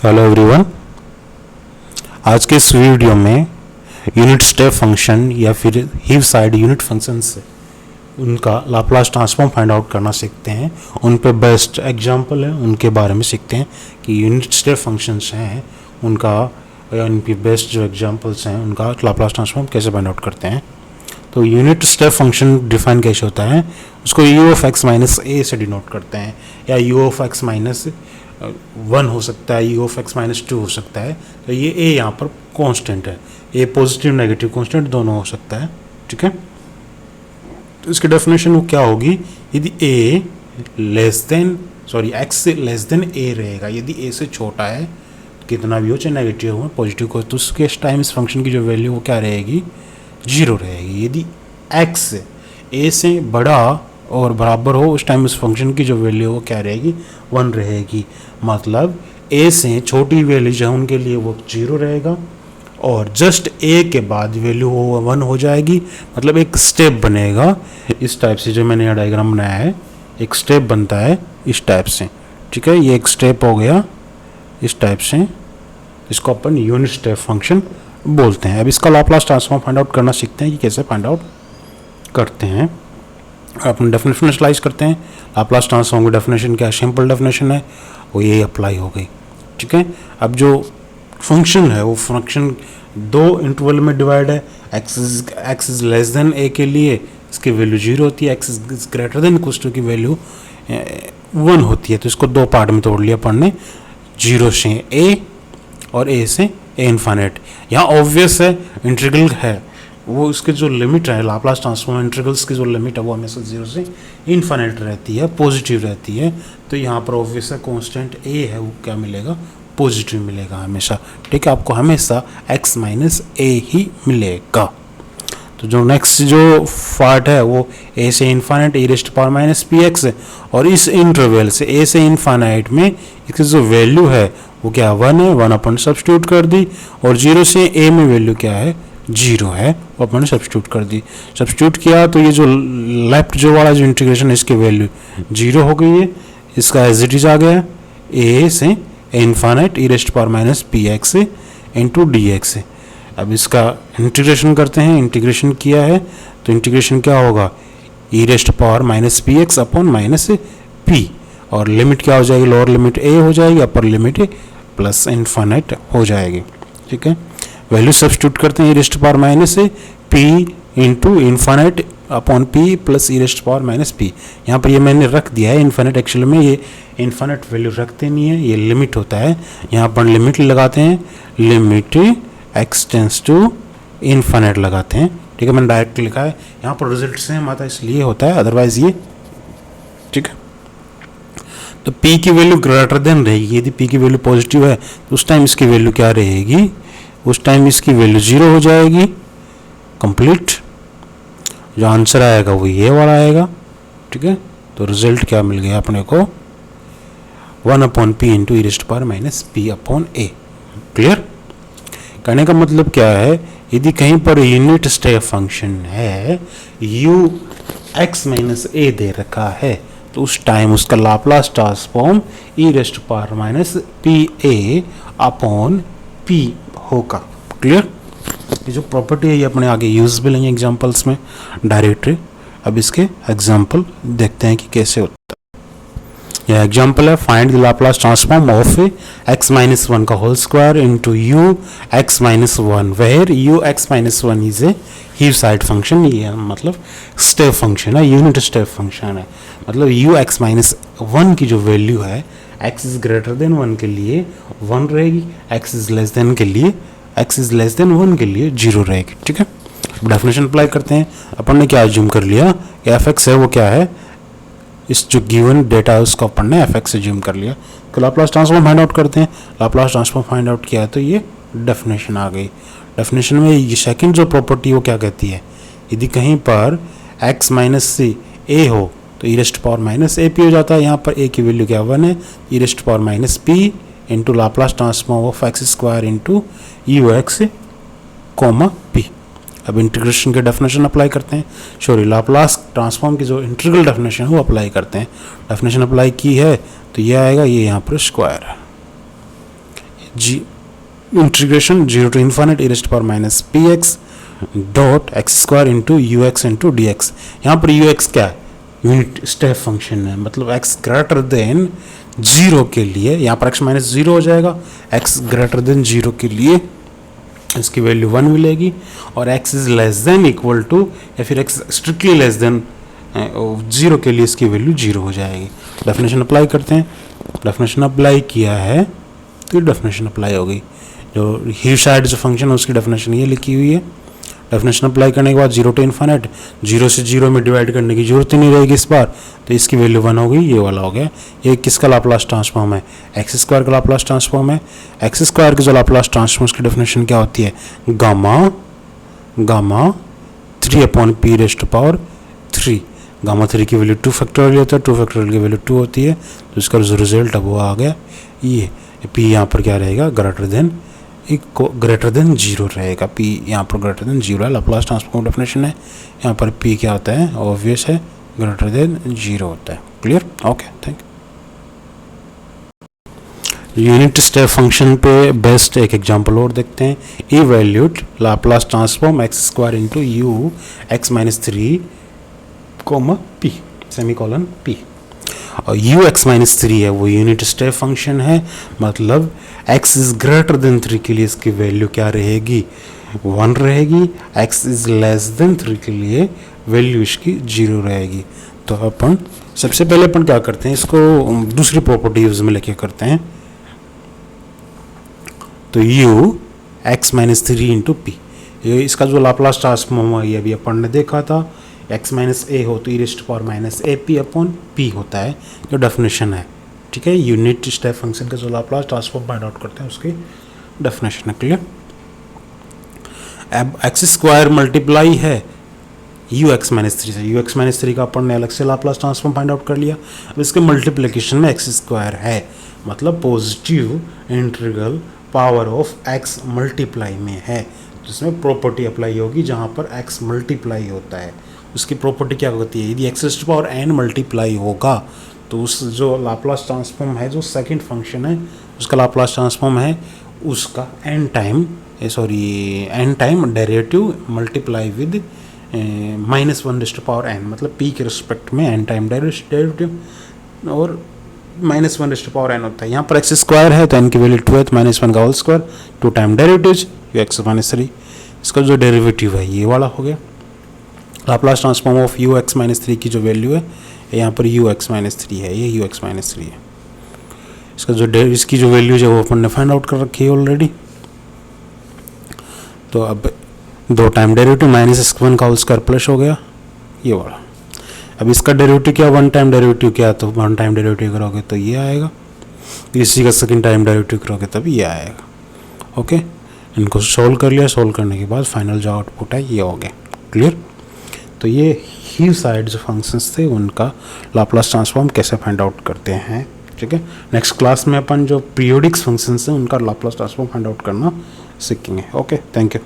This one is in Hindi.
Hello everyone. आज के इस वीडियो में यूनिट स्टेप फंक्शन या फिर हीव साइड यूनिट फंक्शन से उनका लाप्लास ट्रांसफॉर्म फाइंड आउट करना सीखते हैं। उन पे बेस्ट एग्जांपल है, उनके बारे में सीखते हैं कि यूनिट स्टेप फंक्शंस हैं उनका या उनकी बेस्ट जो एग्जांपल्स हैं उनका लाप्लास ट्रांसफॉर्म कैसे फाइंड आउट करते हैं। तो यूनिट स्टेप फंक्शन डिफाइन कैसे होता है, उसको यू ऑफ एक्स माइनस ए से डिनोट करते हैं, या यू ऑफ एक्स माइनस 1 हो सकता है, यू ऑफ एक्स माइनस 2 हो सकता है। तो ये ए यहाँ पर कांस्टेंट है, ए पॉजिटिव नेगेटिव कांस्टेंट दोनों हो सकता है, ठीक है। तो इसकी डेफिनेशन वो क्या होगी, यदि ए लेस देन एक्स से लेस देन ए रहेगा, यदि ए से छोटा है कितना भी हो, चाहे नेगेटिव हो पॉजिटिव हो, तो उसके टाइम इस फंक्शन की जो वैल्यू वो क्या रहेगी, 0 रहेगी। यदि एक्स ए से बड़ा और बराबर हो उस टाइम इस फंक्शन की जो वैल्यू वो क्या रहेगी, 1 रहेगी। मतलब ए से छोटी वैल्यू जो है उनके लिए वो 0 रहेगा और जस्ट ए के बाद वैल्यू वो 1 हो जाएगी। मतलब एक स्टेप बनेगा इस टाइप से, जो मैंने यहाँ डायग्राम बनाया है एक स्टेप बनता है इस टाइप से, ठीक है। ये एक स्टेप हो गया इस टाइप से, इसको अपन यूनिट स्टेप फंक्शन बोलते हैं। अब इसका लाप्लास ट्रांसफॉर्म फाइंड आउट करना सीखते हैं कि कैसे फाइंड आउट करते हैं। अपन डेफिनेशन एनालाइज करते हैं। लाप्लास ट्रांसफॉर्म की डेफिनेशन क्या है, सिंपल डेफिनेशन है, वो ये अप्लाई हो गई, ठीक है। अब जो फंक्शन है वो फंक्शन 2 इंटरवल में डिवाइड है। X is less than a के लिए इसकी वैल्यू 0 होती है, x is greater than equal to की वैल्यू 1 होती है। तो इसको 2 पार्ट में तोड़ लिया अपन ने, 0 से ए और ए से ए इन्फाइनाइट। यहाँ ऑब्वियस है इंटीग्रल है, वो इसके जो लिमिट है लाप्लास ट्रांसफॉर्म इंटीग्रल्स की जो लिमिट है वो हमेशा 0 से इन्फाइनाइट रहती है, पॉजिटिव रहती है। तो यहाँ पर ऑब्वियस है कांस्टेंट ए है वो क्या मिलेगा, पॉजिटिव मिलेगा हमेशा, ठीक है। आपको हमेशा x माइनस ए ही मिलेगा। तो जो नेक्स्ट जो पार्ट है वो a से infinite e raised power minus P x है, और इस इंटरवल से a से इन्फाइनाइट में इसकी जो वैल्यू है वो क्या 1 है, 1 अपन सब्स्टिट्यूट कर दी, और 0 से a में वैल्यू क्या है 0 है, वो अपन सब्स्टिट्यूट कर दी। सब्स्टिट्यूट किया तो ये जो लेफ्ट जो वाला जो इंटीग्रेशन है इसकी वैल्यू 0 हो गई है, इसका एज इट इज आ गया a से infinite e raised power minus P x into D x. अब इसका इंटीग्रेशन करते हैं, इंटीग्रेशन किया है तो इंटीग्रेशन क्या होगा, e raised power minus P x upon minus P, और लिमिट क्या हो जाएगी, लोअर लिमिट a हो जाएगी, अपर लिमिट प्लस इन्फाइनाइट हो जाएगी, ठीक है। वैल्यू सब्स्टिट्यूट करते हैं, e raised power minus P into infinite upon P plus E raised power minus P. यहाँ पर ये मैंने रख दिया है इन्फाइनाइट, एक्चुअली में ये इन्फाइनाइट वैल्यू रखते नहीं है, ये लिमिट होता है। यहाँ पर लिमिट लगाते हैं, limit x tends to infinite लगाते हैं, ठीक है। मैंने डायरेक्ट लिखा है, यहाँ पर रिजल्ट सेम आता है इसलिए होता है, अदरवाइज ये, ठीक है। तो p की वैल्यू ग्रेटर देन रहेगी, यदि p की वैल्यू पॉजिटिव है तो उस टाइम इसकी वैल्यू क्या रहेगी, उस टाइम इसकी वैल्यू 0 हो जाएगी, कंप्लीट। जो आंसर आएगा वो ये वाला आएगा, ठीक है। तो रिजल्ट क्या मिल गया अपने को, 1 upon P into E raised power minus P upon A. Clear? कहने का मतलब क्या है, यदि कहीं पर यूनिट स्टेप फंक्शन है u x माइनस ए दे रखा है तो उस टाइम उसका Laplace transform E raised power minus P A upon P होगा। क्लियर? ये जो प्रॉपर्टी है ये अपने आगे यूज भी लेंगे एग्जांपल्स में डायरेक्टली। अब इसके एग्जांपल देखते हैं कि कैसे होता है। यह एग्जांपल है, find the Laplace transform of x minus 1 का whole square into u x minus 1 where u x minus 1 is a Heaviside function. ये मतलब स्टेप फंक्शन है, यूनिट स्टेप फंक्शन है। मतलब u x माइनस 1 की जो वैल्यू है x इज ग्रेटर देन 1 के लिए 1 रहेगी, x इज लेस देन के लिए x इज लेस देन 1 के लिए 0 रहेगी, ठीक है। डेफिनेशन अप्लाई करते हैं। अपन ने क्या अज्यूम कर लिया कि एफ एक्स है वो क्या है, इस जो गिवन डेटा है उसको अपन ने एफ एक्स से अज्यूम कर लिया। तो लाप्लास ट्रांसफॉर्म फाइंड आउट करते हैं। लाप्लास ट्रांसफॉर्म फाइंड आउट किया तो ये डेफिनेशन आ गई। डेफिनेशन में ये सेकंड जो प्रॉपर्टी वो क्या कहती है, यदि कहीं पर x माइनस सी ए हो तो E raised power minus A P हो जाता है। यहाँ पर a की वैल्यू क्या 1 है, E raised power minus P into Laplace transform of X square into U X comma P. अब इंटीग्रेशन के डेफिनेशन अप्लाई करते हैं, सॉरी लाप्लास ट्रांसफॉर्म की जो इंटीग्रल डेफिनेशन है वो अप्लाई करते हैं। डेफिनेशन अप्लाई की है तो ये आएगा, ये यहाँ पर स्क्वायर है, जी integration 0 to infinite e raised to power minus px dot X square into U X into D X. यहाँ पर यू एक्स क्या है, यूनिट स्टेप फंक्शन है, मतलब x ग्रेटर देन 0 के लिए यहाँ पर x माइनस 0 हो जाएगा, x ग्रेटर देन 0 के लिए इसकी वैल्यू 1 मिलेगी, और x is less than equal to या फिर x स्ट्रिक्टली लेस देन 0 के लिए इसकी वैल्यू 0 हो जाएगी। डेफिनेशन अप्लाई करते हैं, डेफिनेशन अप्लाई किया है तो डेफिनेशन अप्लाई होगी। जो हीव्साइड जो फंक्शन है उसकी डेफिनेशन ये लिखी हुई है। डेफिनेशन अप्लाई करने के बाद 0 to इन्फिनिट, 0 से 0 में डिवाइड करने की जरूरत ही नहीं रहेगी इस बार, तो इसकी वैल्यू 1 हो गई, ये वाला हो गया। ये किसका लाप्लास ट्रांसफॉर्म है, एक्स स्क्वायर का लाप्लास ट्रांसफॉर्म है। एक्स स्क्वायर की जो लाप्लास ट्रांसफॉर्म की डेफिनेशन क्या होती है, gamma 3/p raised to power 3। Gamma 3 की वैल्यू 2 फैक्टोरियल होता है, 2 फैक्टोरियल की वैल्यू 2 होती है, तो इसका जो रिजल्ट अब वो आ गया ये p यहाँ पर क्या रहेगा, ग्रेटर देन 0 रहेगा। p यहाँ पर ग्रेटर देन 0 है, लाप्लास ट्रांसफॉर्म डेफिनेशन है। यहाँ पर p क्या होता है, ऑब्वियस है, ग्रेटर देन 0 होता है। Clear, okay, thank you. Unit step function पे बेस्ट एक एग्जांपल और देखते हैं। Evaluate Laplace transform x square into U x minus 3 p semicolon p, और यू एक्स माइनस 3 है वो यूनिट स्टेप फंक्शन है, मतलब x इज ग्रेटर देन 3 के लिए इसकी वैल्यू क्या रहेगी, 1 रहेगी। x इज लेस देन 3 के लिए वैल्यू इसकी 0 रहेगी। तो अपन सबसे पहले अपन क्या करते हैं, इसको दूसरी प्रॉपर्टी यूज में लेके करते हैं। तो u x minus 3 into p, ये इसका जो लाप्लास ट्रांसफॉर्म है ये अभी अपन ने देखा था, x माइनस ए हो तो e raised to power minus A P upon P होता है, जो डेफिनेशन है। ठीक है, यूनिट स्टेप फंक्शन का जो लाप्लास ट्रांसफॉर्म फाइंड आउट करते हैं उसकी डेफिनेशन है। क्लियर। अब एक्स स्क्वायर मल्टीप्लाई है यू एक्स माइनस 3 से, यू एक्स माइनस 3 का अपन ने अलग से लाप्लास ट्रांसफॉर्म फाइंड आउट कर लिया। अब इसके मल्टीप्लिकेशन में एक्स स्क्वायर है, मतलब positive integral power of x multiply में है, जिसमें प्रॉपर्टी अप्लाई होगी जहाँ पर एक्स मल्टीप्लाई होता है। उसकी प्रॉपर्टी क्या होती है, यदि x to power n multiply होगा तो उस जो लाप्लास ट्रांसफॉर्म है, जो सेकंड फंक्शन है उसका लाप्लास ट्रांसफॉर्म है, उसका n time derivative multiply with -1 raised to power n, मतलब p के रिस्पेक्ट में एन टाइम डेरिवेटिव, और -1 रेज़्ड टू पावर एन होता है। यहाँ पर एक्स स्क्वायर है तो एन की वैल्यू 2 है, तो -1 का whole square, 2 time derivative u x minus 3, इसका जो डेरिवेटिव है ये वाला हो गया। Laplace transform of u x minus 3 की जो वैल्यू है यहाँ पर यू एक्स माइनस 3 है, ये यू एक्स माइनस 3 है। इसका जो इसकी जो वैल्यू है वो अपन ने फाइंड आउट कर रखी है ऑलरेडी। तो अब 2 टाइम डेरिवेटिव -1 का होल स्क्वायर प्लस हो गया ये वाला। अब इसका डेरिवेटिव क्या, 1 टाइम डेरिवेटिव क्या, तो 1 टाइम डेरिवेटिव करोगे तो ये आएगा, इसी का सेकंड टाइम डेरिवेटिव करोगे तब ये आएगा। ओके, इनको सोल्व कर लिया, सोल्व करने के बाद फाइनल जो आउटपुट है ये हो गया। क्लियर। तो ये हीव्साइड जो फंक्शंस थे उनका लाप्लास ट्रांसफॉर्म कैसे फाइंड आउट करते हैं। ठीक है, नेक्स्ट क्लास में अपन जो पीरियोडिक फंक्शंस हैं उनका लाप्लास ट्रांसफॉर्म फाइंड आउट करना सीखेंगे। Okay, thank you.